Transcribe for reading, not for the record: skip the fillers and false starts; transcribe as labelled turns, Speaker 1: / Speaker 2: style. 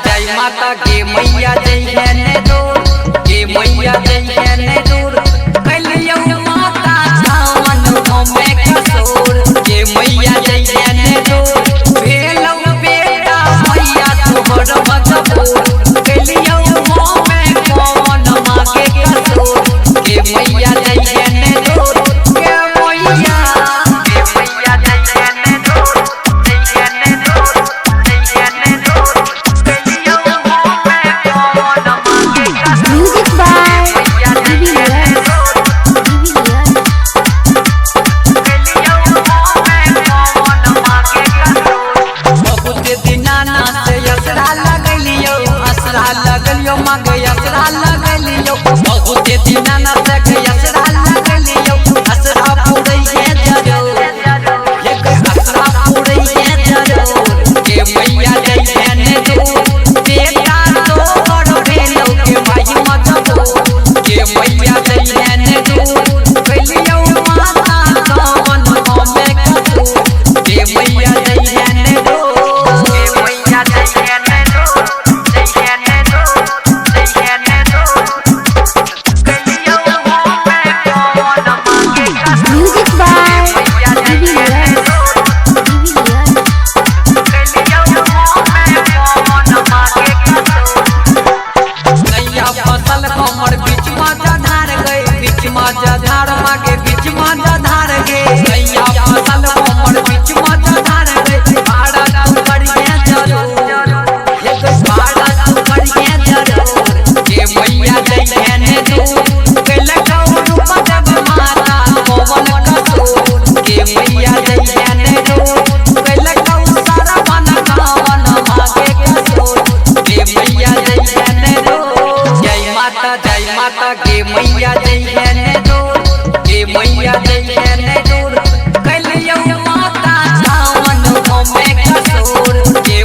Speaker 1: जय माता के मैया जय है ने दूर के मैया जय है ने दूर कलियो माता सावन में कसूर के मैया जय है ने दूर भेलो बेटा मैया तुम्हार मजबूर कलियो में कौन मांगे कसूर के मैया जय है ने दूर के मैया जय है ने दूर जय है ने दूर जय है ने दूर लगलियो मांगे असरा लगलियो बहुत दिना ना से असरा